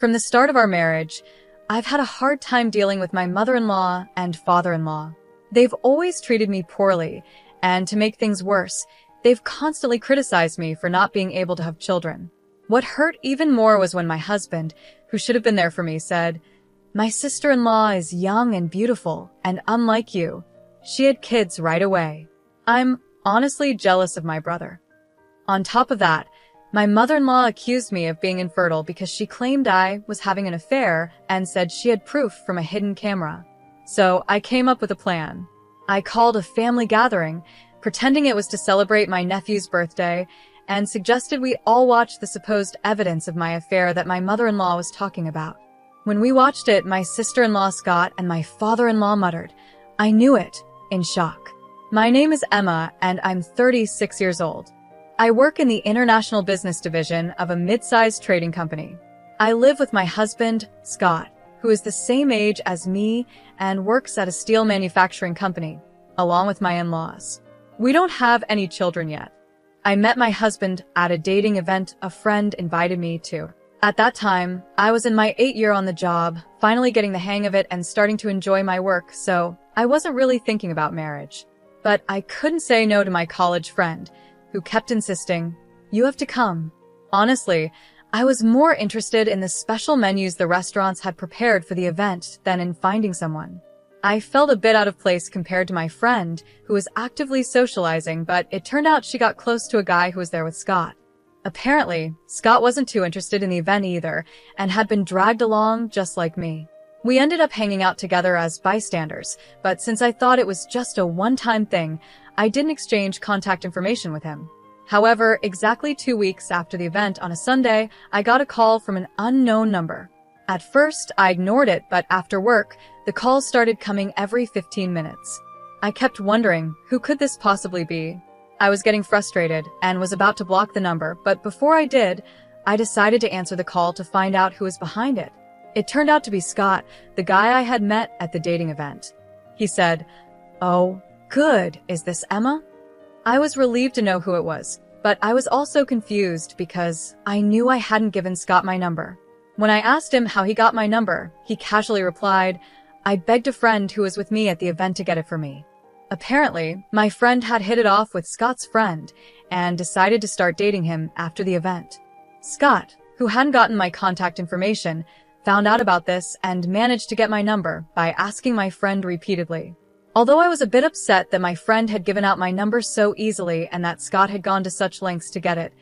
From the start of our marriage, I've had a hard time dealing with my mother-in-law and father-in-law. They've always treated me poorly, and to make things worse, they've constantly criticized me for not being able to have children. What hurt even more was when my husband, who should have been there for me, said, "My sister-in-law is young and beautiful, and unlike you, she had kids right away." I'm honestly jealous of my brother. On top of that, my mother-in-law accused me of being infertile because she claimed I was having an affair and said she had proof from a hidden camera. So I came up with a plan. I called a family gathering, pretending it was to celebrate my nephew's birthday, and suggested we all watch the supposed evidence of my affair that my mother-in-law was talking about. When we watched it, my sister-in-law Scott and my father-in-law muttered, "I knew it," in shock. My name is Emma, and I'm 36 years old. I work in the international business division of a mid-sized trading company. I live with my husband, Scott, who is the same age as me and works at a steel manufacturing company, along with my in-laws. We don't have any children yet. I met my husband at a dating event a friend invited me to. At that time, I was in my 8th year on the job, finally getting the hang of it and starting to enjoy my work, so I wasn't really thinking about marriage. But I couldn't say no to my college friend, who kept insisting, "You have to come." Honestly, I was more interested in the special menus the restaurants had prepared for the event than in finding someone. I felt a bit out of place compared to my friend, who was actively socializing, but it turned out she got close to a guy who was there with Scott. Apparently, Scott wasn't too interested in the event either, and had been dragged along just like me. We ended up hanging out together as bystanders, but since I thought it was just a one-time thing, I didn't exchange contact information with him. However, exactly 2 weeks after the event on a Sunday, I got a call from an unknown number. At first, I ignored it, but after work, the calls started coming every 15 minutes. I kept wondering, who could this possibly be? I was getting frustrated and was about to block the number, but before I did, I decided to answer the call to find out who was behind it. It turned out to be Scott, the guy I had met at the dating event. He said, "Oh, good. Is this Emma?" I was relieved to know who it was, but I was also confused because I knew I hadn't given Scott my number. When I asked him how he got my number, he casually replied, "I begged a friend who was with me at the event to get it for me." Apparently, my friend had hit it off with Scott's friend and decided to start dating him after the event. Scott, who hadn't gotten my contact information, found out about this and managed to get my number by asking my friend repeatedly. Although I was a bit upset that my friend had given out my number so easily and that Scott had gone to such lengths to get it,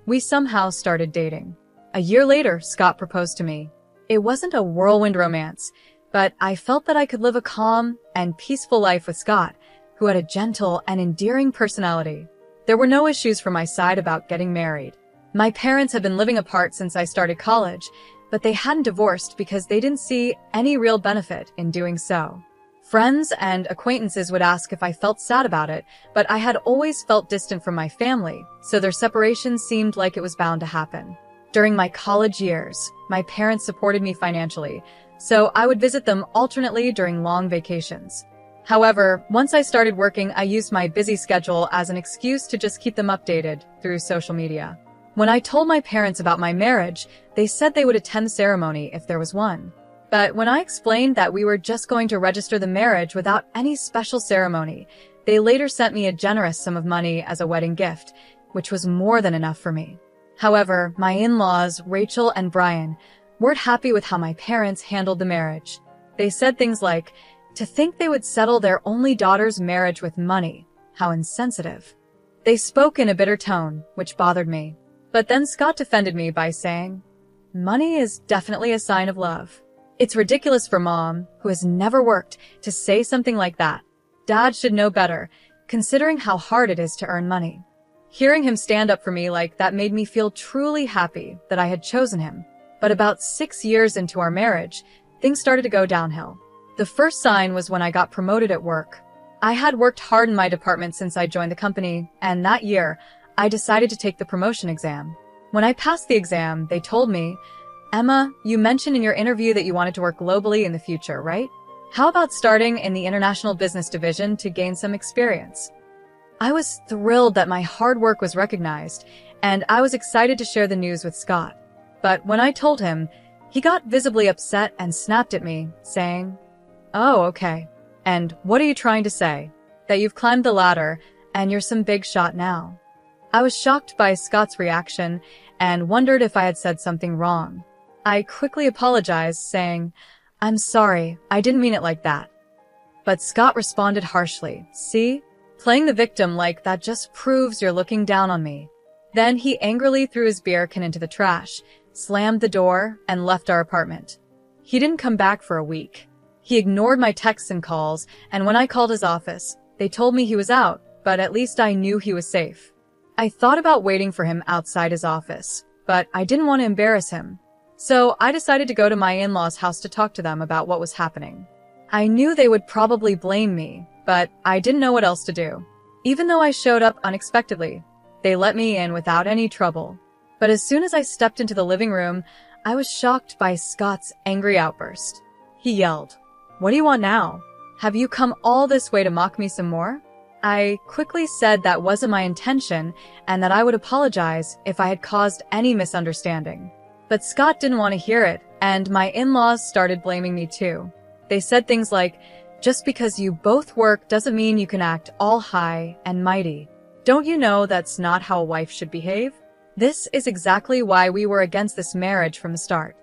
we somehow started dating. A year later, Scott proposed to me. It wasn't a whirlwind romance, but I felt that I could live a calm and peaceful life with Scott, who had a gentle and endearing personality. There were no issues from my side about getting married. My parents had been living apart since I started college, but they hadn't divorced because they didn't see any real benefit in doing so. Friends and acquaintances would ask if I felt sad about it, but I had always felt distant from my family, so their separation seemed like it was bound to happen. During my college years, my parents supported me financially, so I would visit them alternately during long vacations. However, once I started working, I used my busy schedule as an excuse to just keep them updated through social media. When I told my parents about my marriage, they said they would attend the ceremony if there was one. But when I explained that we were just going to register the marriage without any special ceremony, they later sent me a generous sum of money as a wedding gift, which was more than enough for me. However, my in-laws, Rachel and Brian, weren't happy with how my parents handled the marriage. They said things like, to think they would settle their only daughter's marriage with money, how insensitive. They spoke in a bitter tone, which bothered me. But then Scott defended me by saying, "Money is definitely a sign of love. It's ridiculous for Mom, who has never worked, to say something like that. Dad should know better, considering how hard it is to earn money." Hearing him stand up for me like that made me feel truly happy that I had chosen him. But about 6 years into our marriage, things started to go downhill. The first sign was when I got promoted at work. I had worked hard in my department since I joined the company, and that year, I decided to take the promotion exam. When I passed the exam, they told me, "Emma, you mentioned in your interview that you wanted to work globally in the future, right? How about starting in the international business division to gain some experience?" I was thrilled that my hard work was recognized, and I was excited to share the news with Scott. But when I told him, He got visibly upset and snapped at me, saying, "Oh, okay. And what are you trying to say? That you've climbed the ladder and you're some big shot now?" I was shocked by Scott's reaction and wondered if I had said something wrong. I quickly apologized, saying, "I'm sorry, I didn't mean it like that." But Scott responded harshly, "See? Playing the victim like that just proves you're looking down on me." Then he angrily threw his beer can into the trash, slammed the door, and left our apartment. He didn't come back for a week. He ignored my texts and calls, and when I called his office, they told me he was out, but at least I knew he was safe. I thought about waiting for him outside his office, but I didn't want to embarrass him. So I decided to go to my in-laws' house to talk to them about what was happening. I knew they would probably blame me, but I didn't know what else to do. Even though I showed up unexpectedly, they let me in without any trouble. But as soon as I stepped into the living room, I was shocked by Scott's angry outburst. He yelled, "What do you want now? Have you come all this way to mock me some more?" I quickly said that wasn't my intention and that I would apologize if I had caused any misunderstanding. But Scott didn't want to hear it, and my in-laws started blaming me too. They said things like, "Just because you both work doesn't mean you can act all high and mighty. Don't you know that's not how a wife should behave?" This is exactly why we were against this marriage from the start.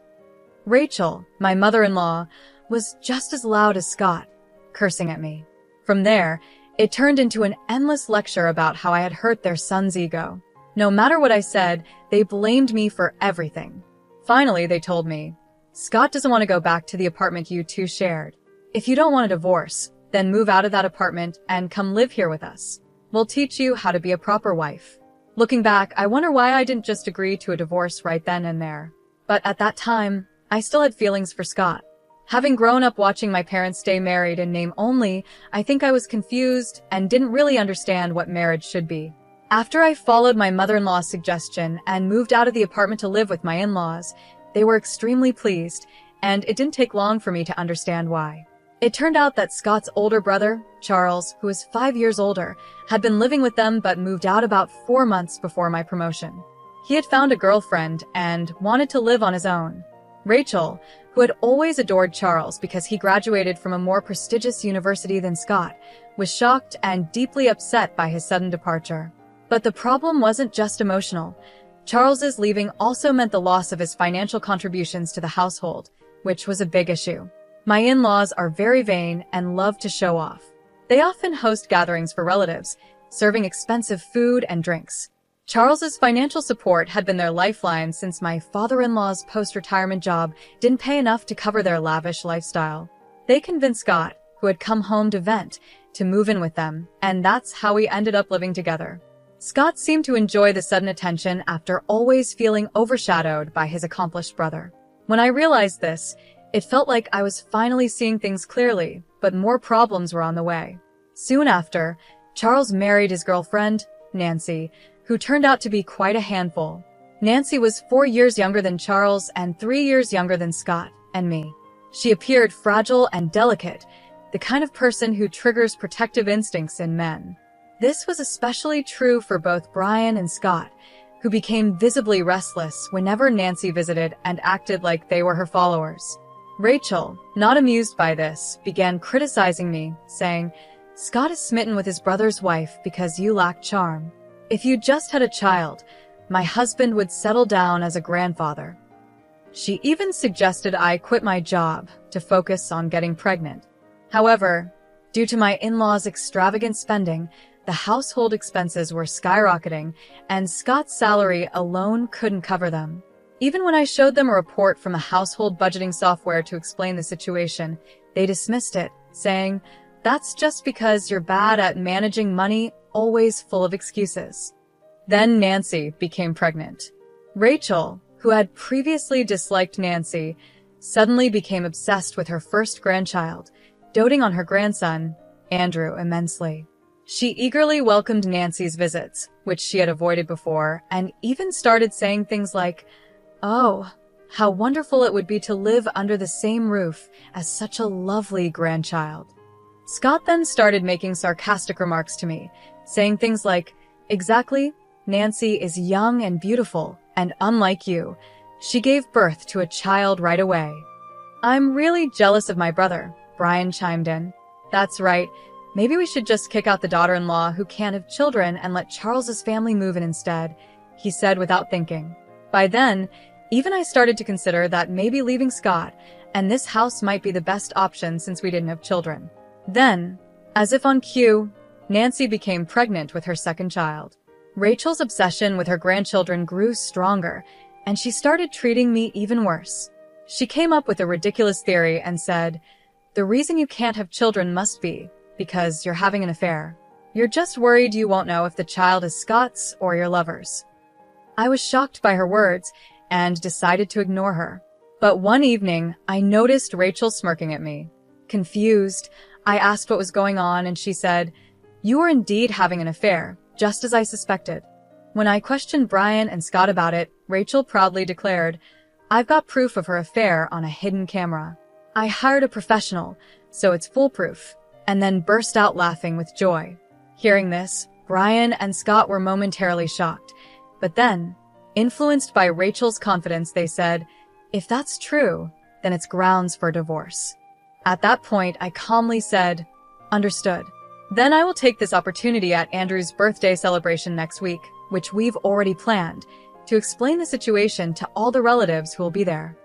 Rachel, my mother-in-law, was just as loud as Scott, cursing at me. From there, it turned into an endless lecture about how I had hurt their son's ego. No matter what I said, they blamed me for everything. Finally, they told me, "Scott doesn't want to go back to the apartment you two shared. If you don't want a divorce, then move out of that apartment and come live here with us. We'll teach you how to be a proper wife." Looking back, I wonder why I didn't just agree to a divorce right then and there. But at that time, I still had feelings for Scott. Having grown up watching my parents stay married in name only, I think I was confused and didn't really understand what marriage should be. After I followed my mother-in-law's suggestion and moved out of the apartment to live with my in-laws, they were extremely pleased, and it didn't take long for me to understand why. It turned out that Scott's older brother, Charles, who was 5 years older, had been living with them but moved out about 4 months before my promotion. He had found a girlfriend and wanted to live on his own. Rachel, who had always adored Charles because he graduated from a more prestigious university than Scott, was shocked and deeply upset by his sudden departure. But the problem wasn't just emotional. Charles's leaving also meant the loss of his financial contributions to the household, which was a big issue. My in-laws are very vain and love to show off. They often host gatherings for relatives, serving expensive food and drinks. Charles's financial support had been their lifeline since my father-in-law's post-retirement job didn't pay enough to cover their lavish lifestyle. They convinced Scott, who had come home to vent, to move in with them, and that's how we ended up living together. Scott seemed to enjoy the sudden attention after always feeling overshadowed by his accomplished brother. When I realized this, it felt like I was finally seeing things clearly, but more problems were on the way. Soon after, Charles married his girlfriend, Nancy, who turned out to be quite a handful. Nancy was 4 years younger than Charles and 3 years younger than Scott and me. She appeared fragile and delicate, the kind of person who triggers protective instincts in men. This was especially true for both Brian and Scott, who became visibly restless whenever Nancy visited and acted like they were her followers. Rachel, not amused by this, began criticizing me, saying, "Scott is smitten with his brother's wife because you lack charm. If you just had a child, my husband would settle down as a grandfather." She even suggested I quit my job to focus on getting pregnant. However, due to my in-laws' extravagant spending, the household expenses were skyrocketing, and Scott's salary alone couldn't cover them. Even when I showed them a report from a household budgeting software to explain the situation, they dismissed it, saying, "That's just because you're bad at managing money, always full of excuses." Then Nancy became pregnant. Rachel, who had previously disliked Nancy, suddenly became obsessed with her first grandchild, doting on her grandson, Andrew, immensely. She eagerly welcomed Nancy's visits, which she had avoided before, and even started saying things like, "Oh, how wonderful it would be to live under the same roof as such a lovely grandchild." Scott then started making sarcastic remarks to me, saying things like, "Exactly, Nancy is young and beautiful, and unlike you, She gave birth to a child right away. I'm really jealous of my brother, Brian chimed in. That's right. Maybe we should just kick out the daughter-in-law who can't have children and let Charles's family move in instead, he said without thinking. By then, even I started to consider that maybe leaving Scott and this house might be the best option since we didn't have children. Then, as if on cue, Nancy became pregnant with her second child. Rachel's obsession with her grandchildren grew stronger, and she started treating me even worse. She came up with a ridiculous theory and said, "The reason you can't have children must be because you're having an affair. You're just worried you won't know if the child is Scott's or your lover's." I was shocked by her words and decided to ignore her. But one evening, I noticed Rachel smirking at me. Confused, I asked what was going on, and she said, "You are indeed having an affair, just as I suspected." When I questioned Brian and Scott about it, Rachel proudly declared, "I've got proof of her affair on a hidden camera. I hired a professional, so it's foolproof," and then burst out laughing with joy. Hearing this, Brian and Scott were momentarily shocked. But then, influenced by Rachel's confidence, they said, "If that's true, then it's grounds for divorce." At that point, I calmly said, "Understood. Then I will take this opportunity at Andrew's birthday celebration next week, which we've already planned, to explain the situation to all the relatives who will be there."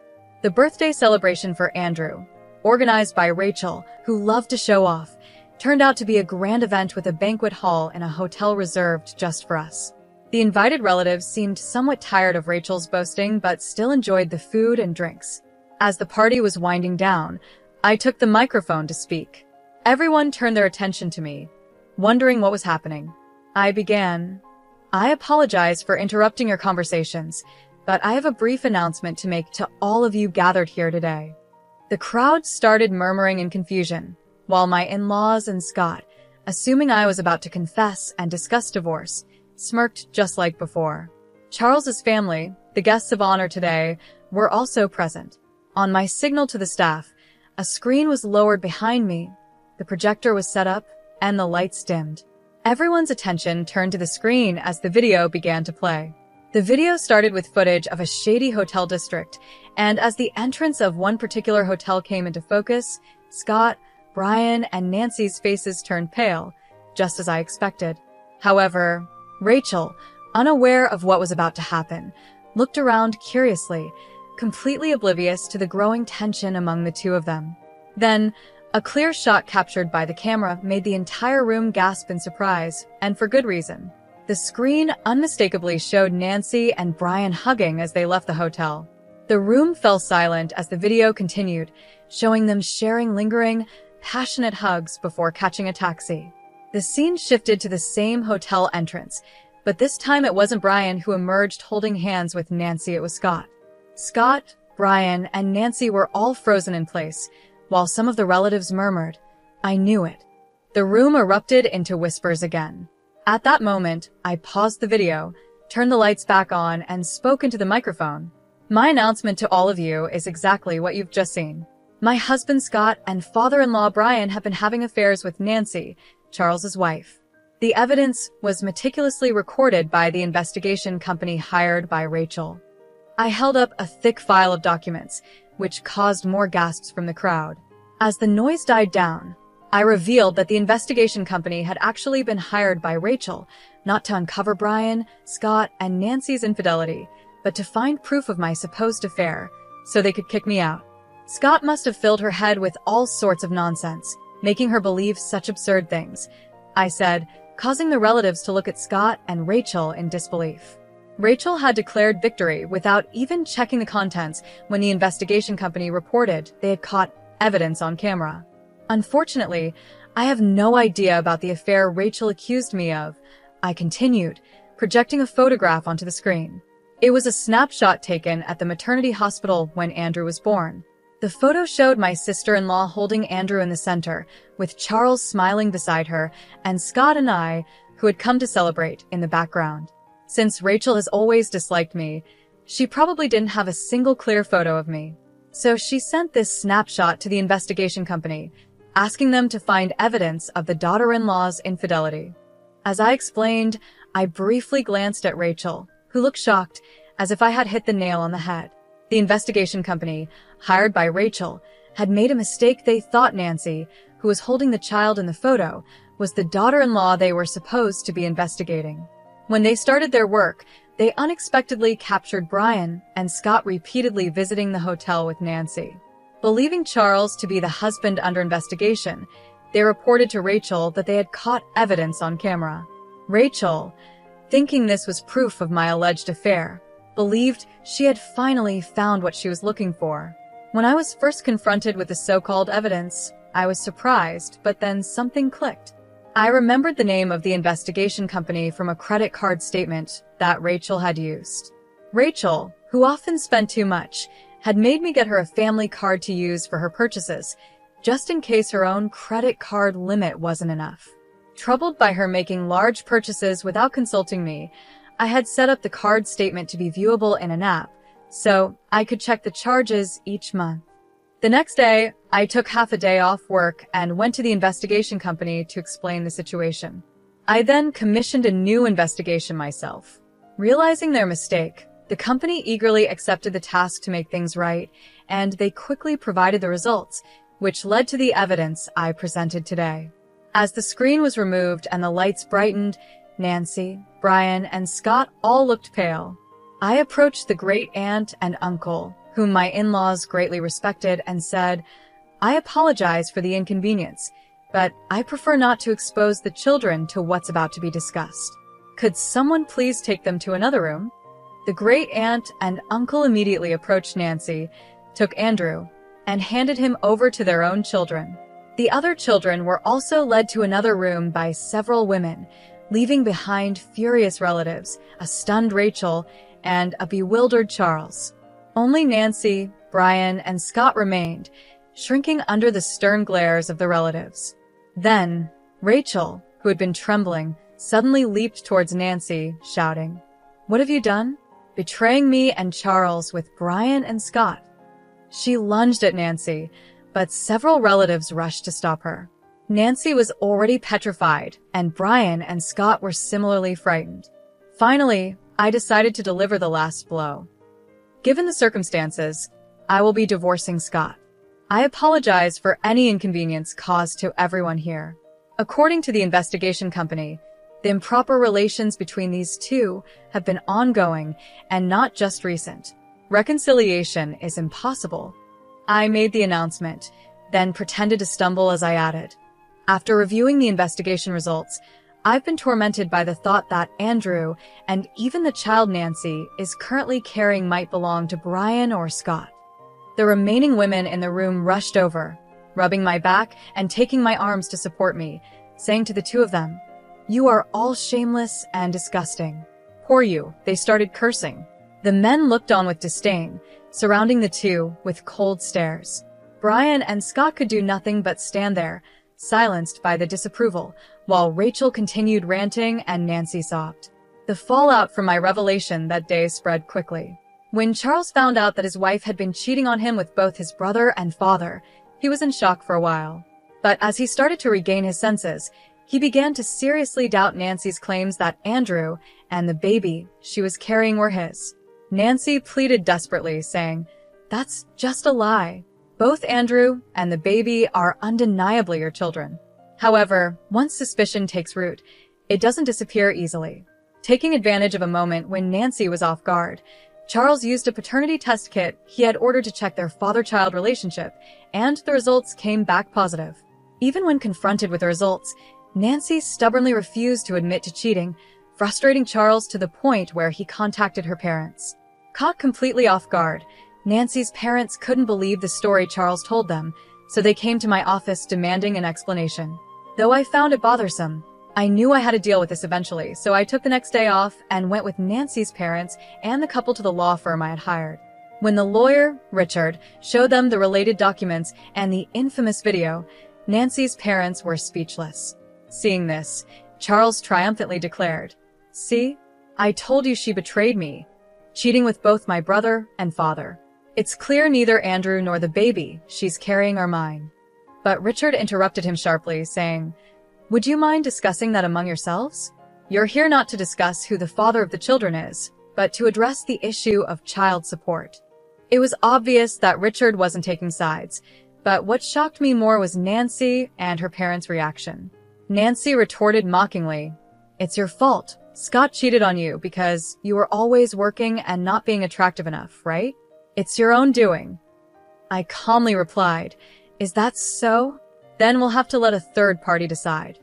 The birthday celebration for Andrew, organized by Rachel, who loved to show off, turned out to be a grand event with a banquet hall in a hotel reserved just for us. The invited relatives seemed somewhat tired of Rachel's boasting, but still enjoyed the food and drinks. As the party was winding down, I took the microphone to speak. Everyone turned their attention to me, wondering what was happening. I began, "I apologize for interrupting your conversations, but I have a brief announcement to make to all of you gathered here today." The crowd started murmuring in confusion, while my in-laws and Scott, assuming I was about to confess and discuss divorce, smirked just like before. Charles's family, the guests of honor today, were also present. On my signal to the staff, a screen was lowered behind me, the projector was set up, and the lights dimmed. Everyone's attention turned to the screen as the video began to play. The video started with footage of a shady hotel district, and as the entrance of one particular hotel came into focus, Scott, Brian, and Nancy's faces turned pale, just as I expected. However, Rachel, unaware of what was about to happen, looked around curiously, completely oblivious to the growing tension among the two of them. Then, a clear shot captured by the camera made the entire room gasp in surprise, and for good reason. The screen unmistakably showed Nancy and Brian hugging as they left the hotel. The room fell silent as the video continued, showing them sharing lingering, passionate hugs before catching a taxi. The scene shifted to the same hotel entrance, but this time it wasn't Brian who emerged holding hands with Nancy, it was Scott. Scott, Brian, and Nancy were all frozen in place, while some of the relatives murmured, "I knew it." The room erupted into whispers again. At that moment, I paused the video, turned the lights back on, and spoke into the microphone. "My announcement to all of you is exactly what you've just seen. My husband Scott and father-in-law Brian have been having affairs with Nancy, Charles's wife." The evidence was meticulously recorded by the investigation company hired by Rachel. I held up a thick file of documents, which caused more gasps from the crowd. As the noise died down, I revealed that the investigation company had actually been hired by Rachel, not to uncover Brian, Scott, and Nancy's infidelity, but to find proof of my supposed affair, so they could kick me out. Scott must have filled her head with all sorts of nonsense, making her believe such absurd things, I said, causing the relatives to look at Scott and Rachel in disbelief. Rachel had declared victory without even checking the contents when the investigation company reported they had caught evidence on camera. Unfortunately, I have no idea about the affair Rachel accused me of, I continued, projecting a photograph onto the screen. It was a snapshot taken at the maternity hospital when Andrew was born. The photo showed my sister-in-law holding Andrew in the center, with Charles smiling beside her, and Scott and I, who had come to celebrate, in the background. Since Rachel has always disliked me, she probably didn't have a single clear photo of me. So she sent this snapshot to the investigation company, asking them to find evidence of the daughter-in-law's infidelity. As I explained, I briefly glanced at Rachel, who looked shocked, as if I had hit the nail on the head. The investigation company, hired by Rachel, had made a mistake. They thought Nancy, who was holding the child in the photo, was the daughter-in-law they were supposed to be investigating. When they started their work, they unexpectedly captured Brian and Scott repeatedly visiting the hotel with Nancy. Believing Charles to be the husband under investigation, they reported to Rachel that they had caught evidence on camera. Rachel, thinking this was proof of my alleged affair, believed she had finally found what she was looking for. When I was first confronted with the so-called evidence, I was surprised, but then something clicked. I remembered the name of the investigation company from a credit card statement that Rachel had used. Rachel, who often spent too much, had made me get her a family card to use for her purchases, just in case her own credit card limit wasn't enough. Troubled by her making large purchases without consulting me, I had set up the card statement to be viewable in an app, so I could check the charges each month. The next day, I took half a day off work and went to the investigation company to explain the situation. I then commissioned a new investigation myself. Realizing their mistake, the company eagerly accepted the task to make things right, and they quickly provided the results, which led to the evidence I presented today. As the screen was removed and the lights brightened, Nancy, Brian, and Scott all looked pale. I approached the great-aunt and uncle, whom my in-laws greatly respected, and said, "I apologize for the inconvenience, but I prefer not to expose the children to what's about to be discussed. Could someone please take them to another room?" The great-aunt and uncle immediately approached Nancy, took Andrew, and handed him over to their own children. The other children were also led to another room by several women, leaving behind furious relatives, a stunned Rachel, and a bewildered Charles. Only Nancy, Brian, and Scott remained, shrinking under the stern glares of the relatives. Then, Rachel, who had been trembling, suddenly leaped towards Nancy, shouting, "What have you done? Betraying me and Charles with Brian and Scott." She lunged at Nancy, but several relatives rushed to stop her. Nancy was already petrified, and Brian and Scott were similarly frightened. Finally, I decided to deliver the last blow. Given the circumstances, I will be divorcing Scott. I apologize for any inconvenience caused to everyone here. According to the investigation company, the improper relations between these two have been ongoing and not just recent. Reconciliation is impossible. I made the announcement, then pretended to stumble as I added. After reviewing the investigation results, I've been tormented by the thought that Andrew, and even the child Nancy, is currently carrying might belong to Brian or Scott. The remaining women in the room rushed over, rubbing my back and taking my arms to support me, saying to the two of them, "You are all shameless and disgusting. Poor you," they started cursing. The men looked on with disdain, surrounding the two with cold stares. Brian and Scott could do nothing but stand there, silenced by the disapproval, while Rachel continued ranting and Nancy sobbed. The fallout from my revelation that day spread quickly. When Charles found out that his wife had been cheating on him with both his brother and father, he was in shock for a while. But as he started to regain his senses, he began to seriously doubt Nancy's claims that Andrew and the baby she was carrying were his. Nancy pleaded desperately, saying, "That's just a lie. Both Andrew and the baby are undeniably your children." However, once suspicion takes root, it doesn't disappear easily. Taking advantage of a moment when Nancy was off guard, Charles used a paternity test kit he had ordered to check their father-child relationship, and the results came back positive. Even when confronted with the results, Nancy stubbornly refused to admit to cheating, frustrating Charles to the point where he contacted her parents. Caught completely off guard, Nancy's parents couldn't believe the story Charles told them, so they came to my office demanding an explanation. Though I found it bothersome, I knew I had to deal with this eventually, so I took the next day off and went with Nancy's parents and the couple to the law firm I had hired. When the lawyer, Richard, showed them the related documents and the infamous video, Nancy's parents were speechless. Seeing this, Charles triumphantly declared, "See? I told you she betrayed me, cheating with both my brother and father. It's clear neither Andrew nor the baby she's carrying are mine." But Richard interrupted him sharply, saying, "Would you mind discussing that among yourselves? You're here not to discuss who the father of the children is, but to address the issue of child support." It was obvious that Richard wasn't taking sides, but what shocked me more was Nancy and her parents' reaction. Nancy retorted mockingly, "It's your fault. Scott cheated on you because you were always working and not being attractive enough, right? It's your own doing." I calmly replied, "Is that so? Then we'll have to let a third party decide."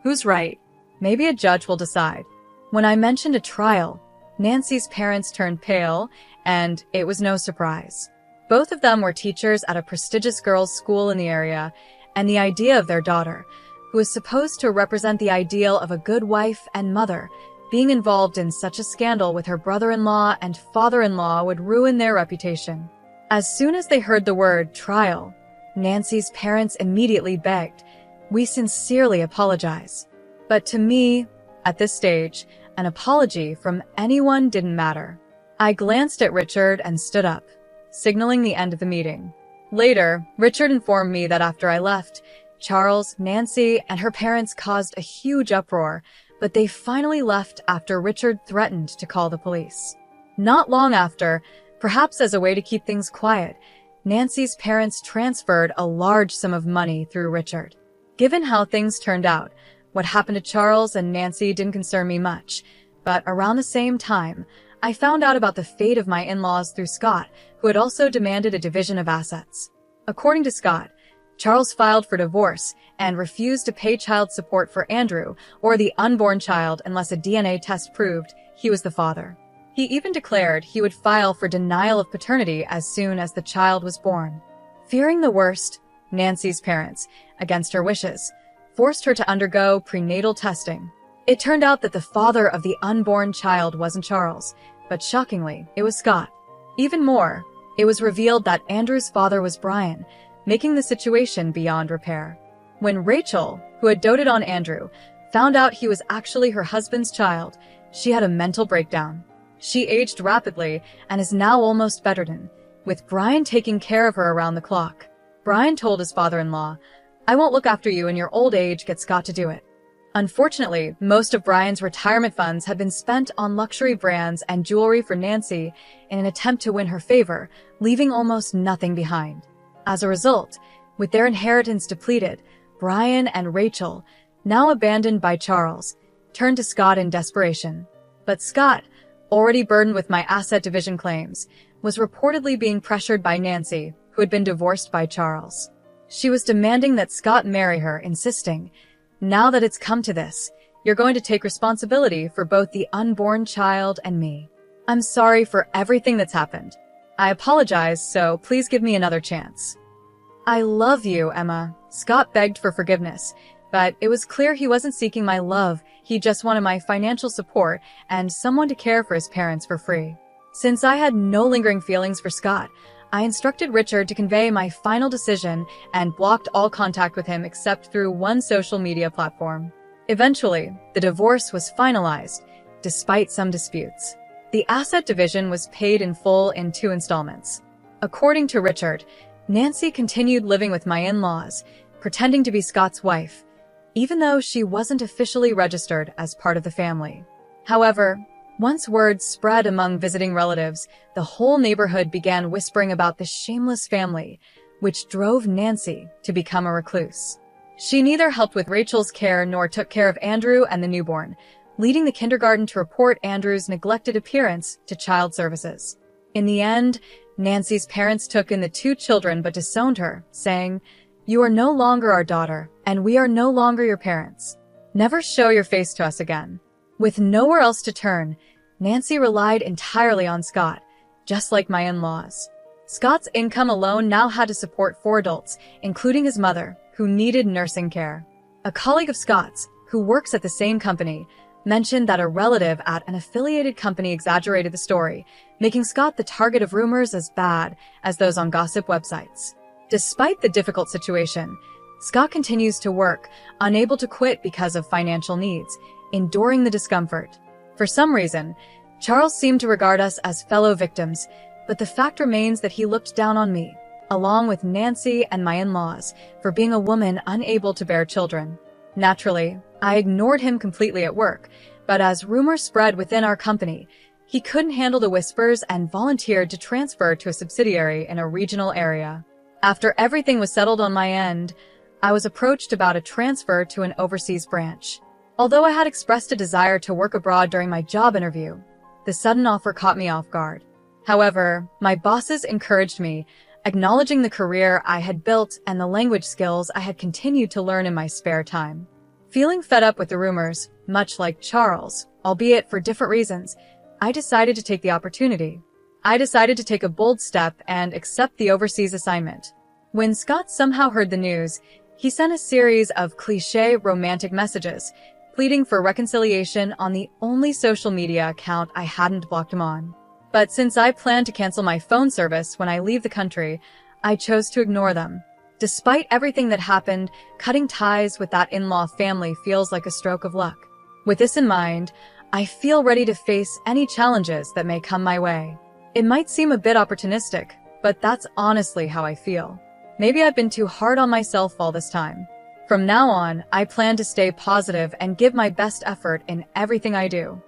"Who's right?" "Maybe a judge will decide." When I mentioned a trial, Nancy's parents turned pale, and it was no surprise. Both of them were teachers at a prestigious girls' school in the area, and the idea of their daughter, who was supposed to represent the ideal of a good wife and mother, being involved in such a scandal with her brother-in-law and father-in-law would ruin their reputation. As soon as they heard the word trial, Nancy's parents immediately begged, "We sincerely apologize." But to me, at this stage, an apology from anyone didn't matter. I glanced at Richard and stood up, signaling the end of the meeting. Later, Richard informed me that after I left, Charles, Nancy, and her parents caused a huge uproar, but they finally left after Richard threatened to call the police. Not long after, perhaps as a way to keep things quiet, Nancy's parents transferred a large sum of money through Richard. Given how things turned out, what happened to Charles and Nancy didn't concern me much, but around the same time, I found out about the fate of my in-laws through Scott, who had also demanded a division of assets. According to Scott, Charles filed for divorce and refused to pay child support for Andrew or the unborn child unless a DNA test proved he was the father. He even declared he would file for denial of paternity as soon as the child was born. Fearing the worst, Nancy's parents, against her wishes, forced her to undergo prenatal testing. It turned out that the father of the unborn child wasn't Charles, but shockingly, it was Scott. Even more, it was revealed that Andrew's father was Brian, making the situation beyond repair. When Rachel, who had doted on Andrew, found out he was actually her husband's child, she had a mental breakdown. She aged rapidly and is now almost bedridden, with Brian taking care of her around the clock. Brian told his father-in-law, "I won't look after you in your old age, get Scott to do it." Unfortunately, most of Brian's retirement funds had been spent on luxury brands and jewelry for Nancy in an attempt to win her favor, leaving almost nothing behind. As a result, with their inheritance depleted, Brian and Rachel, now abandoned by Charles, turned to Scott in desperation. But Scott, already burdened with my asset division claims, was reportedly being pressured by Nancy, who had been divorced by Charles. She was demanding that Scott marry her, insisting, "Now that it's come to this, you're going to take responsibility for both the unborn child and me. I'm sorry for everything that's happened. I apologize, so please give me another chance." "I love you, Emma." Scott begged for forgiveness, but it was clear he wasn't seeking my love, he just wanted my financial support and someone to care for his parents for free. Since I had no lingering feelings for Scott, I instructed Richard to convey my final decision and blocked all contact with him except through one social media platform. Eventually, the divorce was finalized, despite some disputes. The asset division was paid in full in 2 installments. According to Richard, Nancy continued living with my in-laws, pretending to be Scott's wife, even though she wasn't officially registered as part of the family. However, once word spread among visiting relatives, the whole neighborhood began whispering about this shameless family, which drove Nancy to become a recluse. She neither helped with Rachel's care nor took care of Andrew and the newborn, leading the kindergarten to report Andrew's neglected appearance to child services. In the end, Nancy's parents took in the 2 children but disowned her, saying, "You are no longer our daughter, and we are no longer your parents. Never show your face to us again." With nowhere else to turn, Nancy relied entirely on Scott, just like my in-laws. Scott's income alone now had to support 4 adults, including his mother, who needed nursing care. A colleague of Scott's, who works at the same company, mentioned that a relative at an affiliated company exaggerated the story, making Scott the target of rumors as bad as those on gossip websites. Despite the difficult situation, Scott continues to work, unable to quit because of financial needs, enduring the discomfort. For some reason, Charles seemed to regard us as fellow victims, but the fact remains that he looked down on me, along with Nancy and my in-laws, for being a woman unable to bear children. Naturally, I ignored him completely at work, but as rumors spread within our company, He couldn't handle the whispers and volunteered to transfer to a subsidiary in a regional area. After everything was settled on my end, I was approached about a transfer to an overseas branch. Although I had expressed a desire to work abroad during my job interview, the sudden offer caught me off guard. However, my bosses encouraged me, acknowledging the career I had built and the language skills I had continued to learn in my spare time. Feeling fed up with the rumors, much like Charles, albeit for different reasons, I decided to take the opportunity. I decided to take a bold step and accept the overseas assignment. When Scott somehow heard the news, he sent a series of cliché romantic messages, pleading for reconciliation on the only social media account I hadn't blocked him on. But since I planned to cancel my phone service when I leave the country, I chose to ignore them. Despite everything that happened, cutting ties with that in-law family feels like a stroke of luck. With this in mind, I feel ready to face any challenges that may come my way. It might seem a bit opportunistic, but that's honestly how I feel. Maybe I've been too hard on myself all this time. From now on, I plan to stay positive and give my best effort in everything I do.